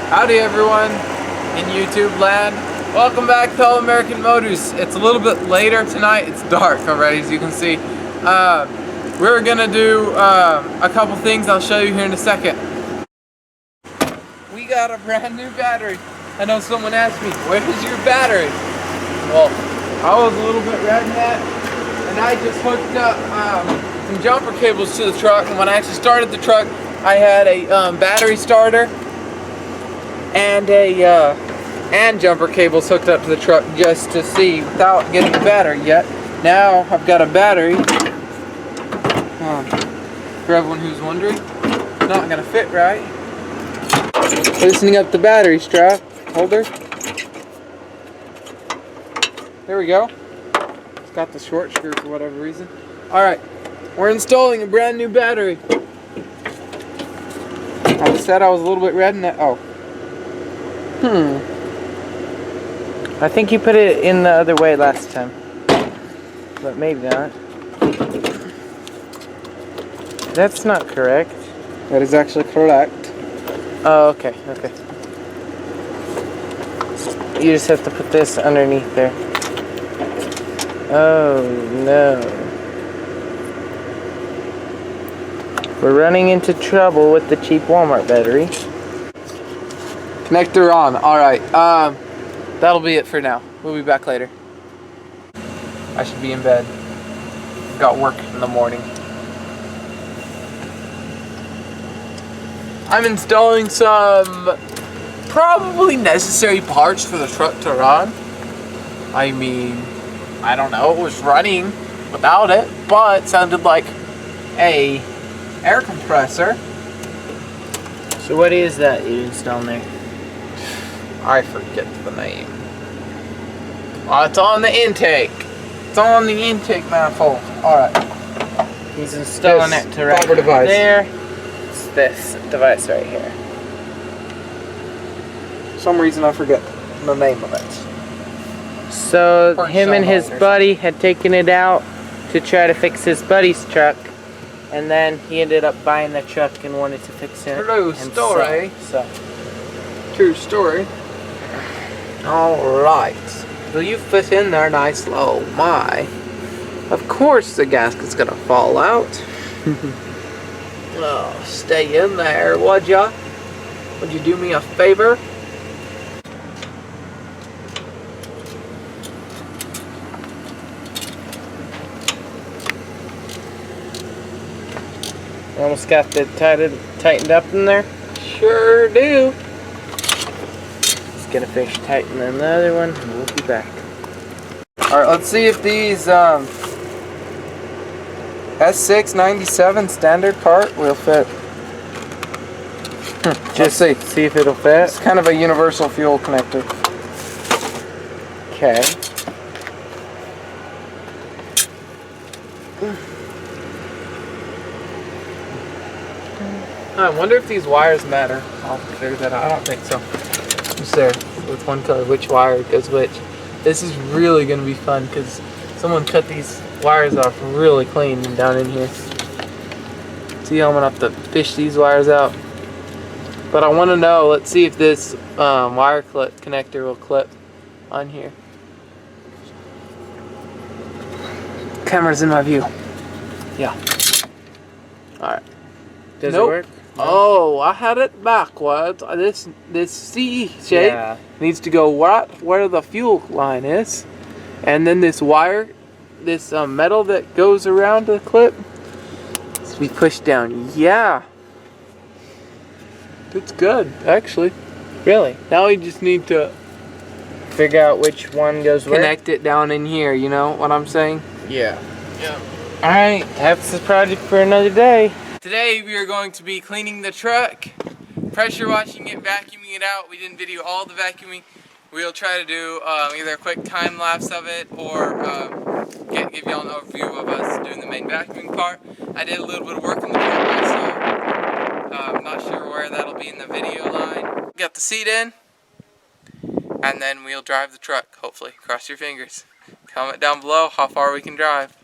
Howdy everyone in YouTube land. Welcome back to All American Motors. It's a little bit later tonight. It's dark already, as you can see. We're gonna do a couple things I'll show you here in a second. We got a brand new battery. I know someone asked me, where's your battery? Well, I was a little bit red in that, and I just hooked up some jumper cables to the truck, and when I actually started the truck, I had a battery starter and jumper cables hooked up to the truck just to see without getting the battery yet. Now I've got a battery. For everyone who's wondering, it's not gonna fit right. Loosening up the battery strap holder. There we go. It's got the short screw for whatever reason. Alright, we're installing a brand new battery. I just said I was a little bit red in that. Oh. I think you put it in the other way last time. But maybe not. That's not correct. That is actually correct. Oh, okay, okay. You just have to put this underneath there. Oh, no. We're running into trouble with the cheap Walmart battery. Connector on. Alright, that'll be it for now. We'll be back later. I should be in bed. Got work in the morning. I'm installing some probably necessary parts for the truck to run. I mean, I don't know, it was running without it, but it sounded like a air compressor. So what is that you installed there? I forget the name. Oh, it's on the intake. It's on the intake manifold. Alright. He's installing it to right there. It's this device right here. For some reason I forget the name of it. So him and his buddy had taken it out to try to fix his buddy's truck, and then he ended up buying the truck and wanted to fix it. True story. So. True story. Alright. Will you fit in there nice? Oh my. Of course the gasket's gonna fall out. Oh, stay in there, would ya? Would you do me a favor? Almost got it tightened up in there? Sure do. Let's get a fish tighten in the other one, and we'll be back. Alright, let's see if these S697 standard part will fit. Just see if it'll fit. It's kind of a universal fuel connector. Okay. I wonder if these wires matter. I'll figure that out. I don't think so. Just there with one color, which wire goes which. This is really going to be fun because someone cut these wires off really clean and down in here. See how I'm going to have to fish these wires out. But I want to know, let's see if this wire clip connector will clip on here. Camera's in my view. Yeah. Alright. Does it work? No. Oh, I had it backwards. This C shape needs to go right where the fuel line is. And then this wire, this metal that goes around the clip, needs to be pushed down. Yeah. It's good, actually. Really? Now we just need to figure out which one goes where? Connect it down in here, you know what I'm saying? Yeah. Yeah. Alright, that's the project for another day. Today we are going to be cleaning the truck, pressure washing it, vacuuming it out. We didn't video all the vacuuming. We'll try to do either a quick time lapse of it or give y'all an overview of us doing the main vacuuming part. I did a little bit of work on the truck myself. I'm not sure where that'll be in the video line. Got the seat in, and then we'll drive the truck, hopefully. Cross your fingers. Comment down below how far we can drive.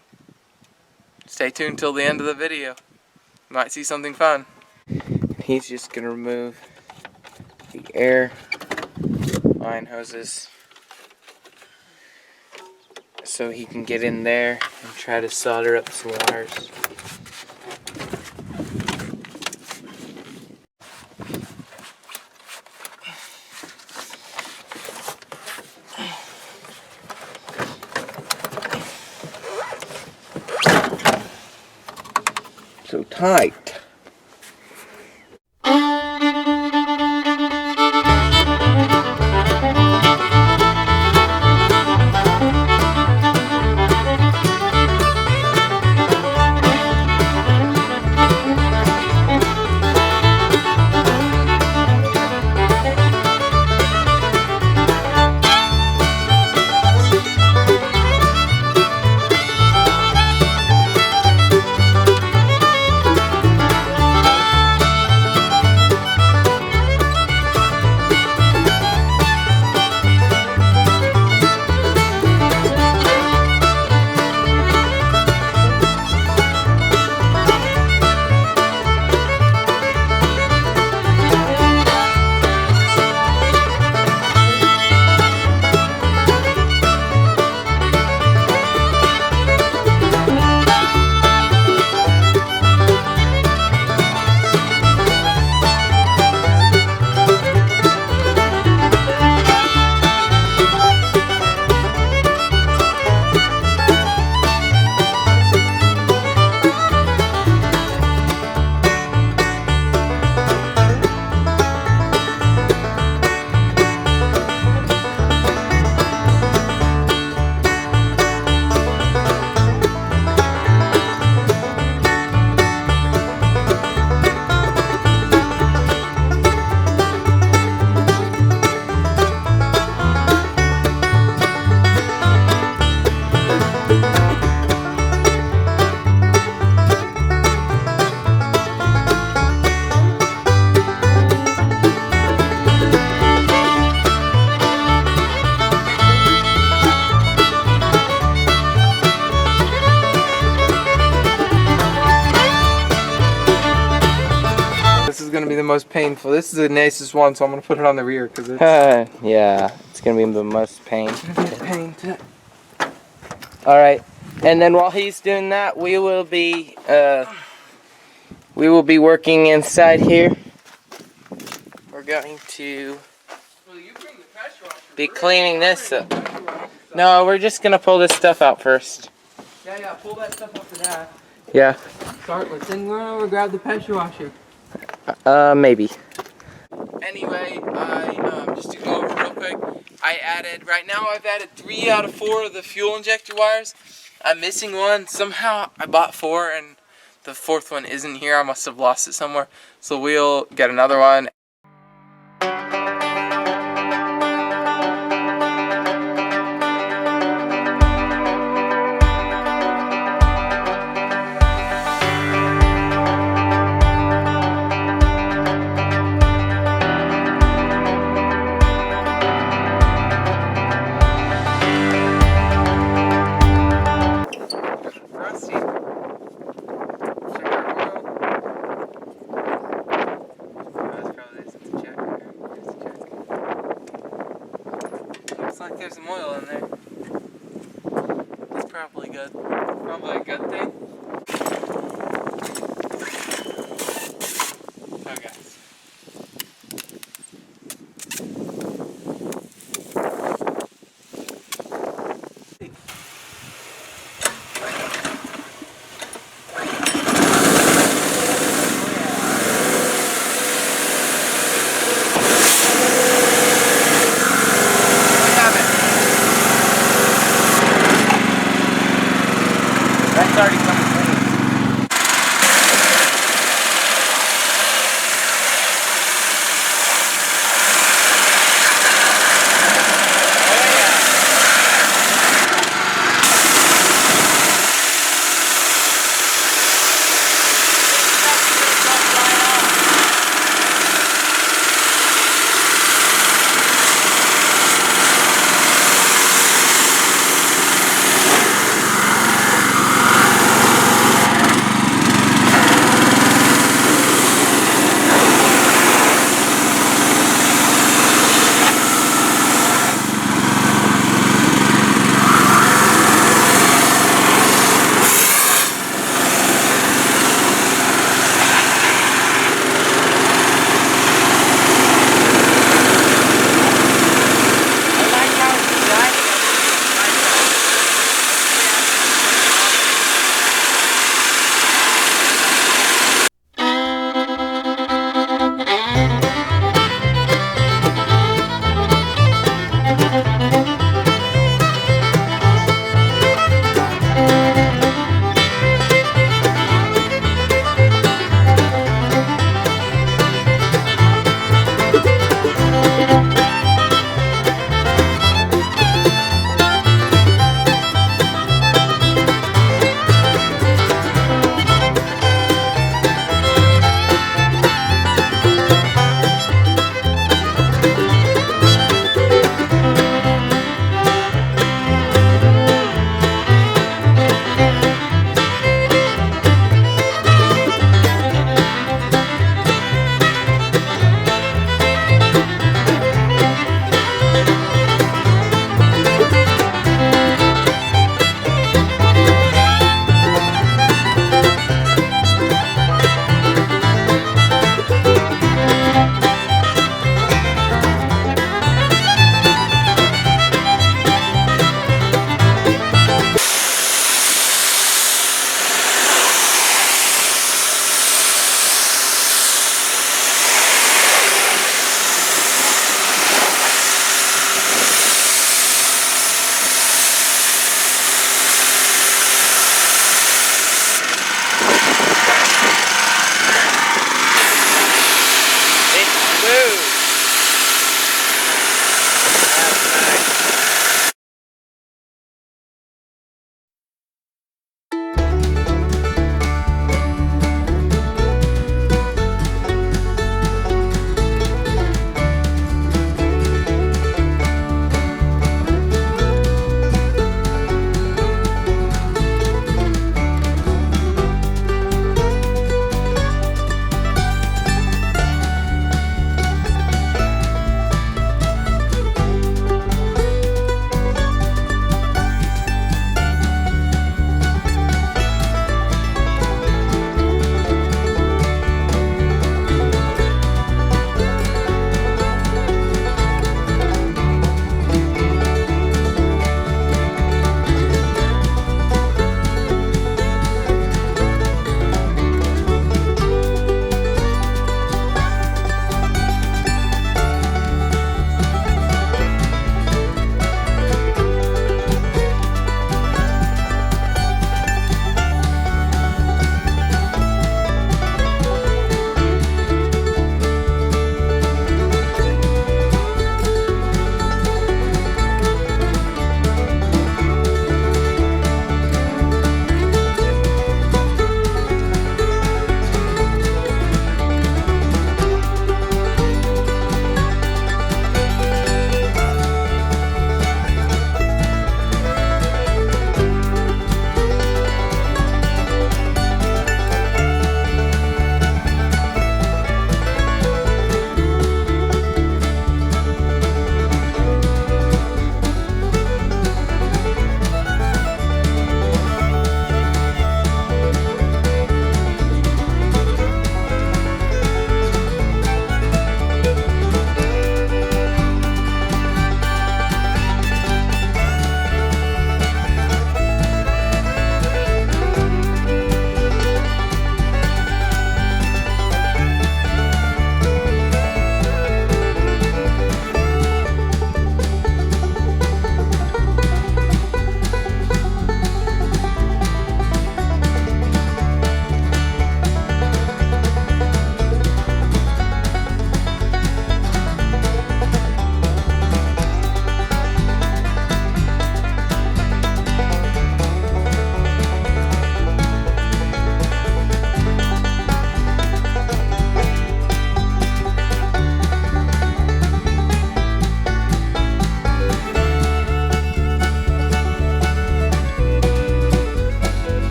Stay tuned till the end of the video. You might see something fun. He's just gonna remove the air line hoses so he can get in there and try to solder up some wires. So tight. Gonna be the most painful. This is the nicest one, so I'm gonna put it on the rear because it's yeah, it's gonna be the most pain. pain. All right, and then while he's doing that, we will be working inside here. We're going to be cleaning this up. No, we're just gonna pull this stuff out first. Yeah, pull that stuff up for that. Yeah. Let's then run over, grab the pressure washer. Maybe. Anyway, just to go over real quick, right now I've added 3 out of 4 of the fuel injector wires. I'm missing one. Somehow I bought 4 and the 4th one isn't here. I must have lost it somewhere. So we'll get another one. Like there's some oil in there. That's probably good. Probably a good thing. Oh, guys. That's already coming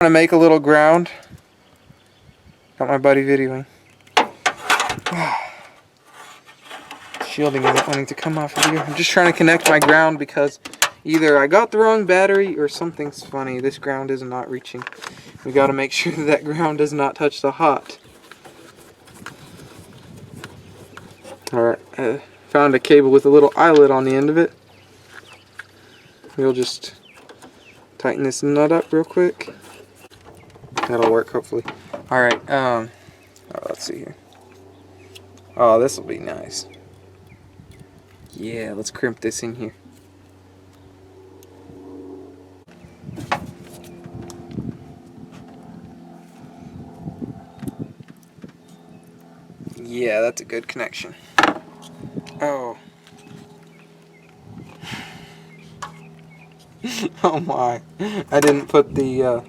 I'm gonna make a little ground. Got my buddy videoing. Shielding isn't wanting to come off of here. I'm just trying to connect my ground because either I got the wrong battery or something's funny. This ground is not reaching. We got to make sure that that ground does not touch the hot. Alright, found a cable with a little eyelet on the end of it. We'll just tighten this nut up real quick. That'll work, hopefully. Alright, let's see here. Oh, this will be nice. Yeah, let's crimp this in here. Yeah, that's a good connection. Oh. Oh my. I didn't put the,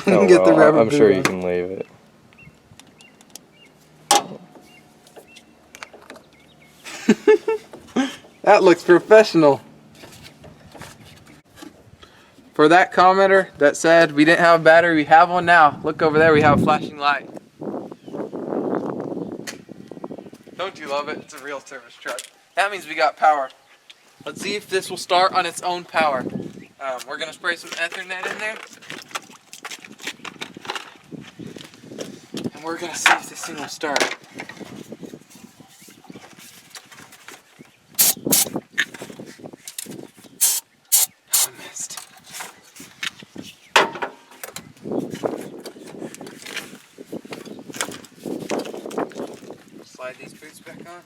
Oh, get the well, rubber I'm sure boot you on. can leave it. That looks professional. For that commenter that said we didn't have a battery, we have one now. Look over there, we have a flashing light. Don't you love it? It's a real service truck. That means we got power. Let's see if this will start on its own power. We're gonna spray some Ethernet in there. And we're gonna see if this thing will start. Oh, I missed. Slide these boots back on.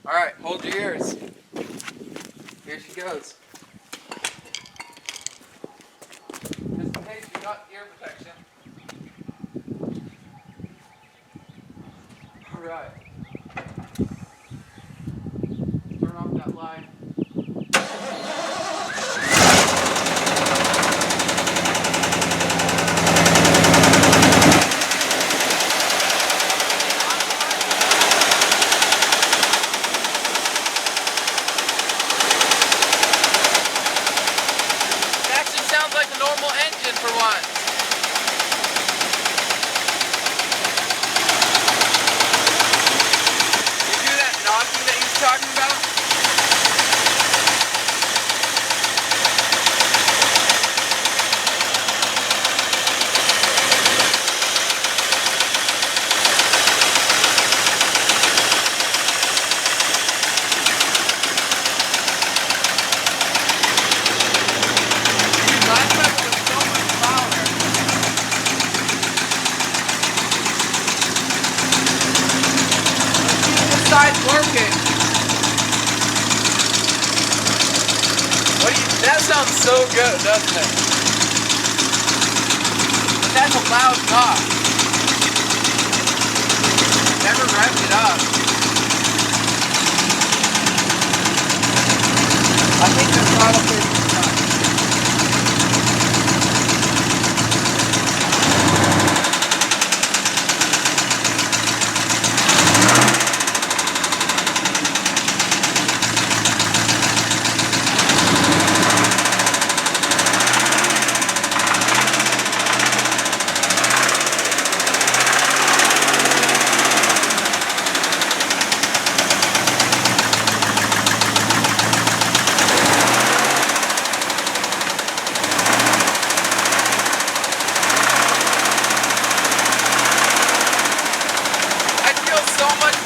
Alright, hold your ears. Here she goes. Just in case you got ear protection. Alright. Turn off that light. Sounds like a normal engine for once. You do that knocking that he was talking about? Last time it was so much louder. Let's see if this side's working. That sounds so good, doesn't it? But that's a loud knock. Never revved it up. I think the throttle is done.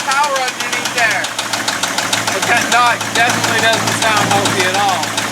Power underneath there. But that knock definitely doesn't sound healthy at all.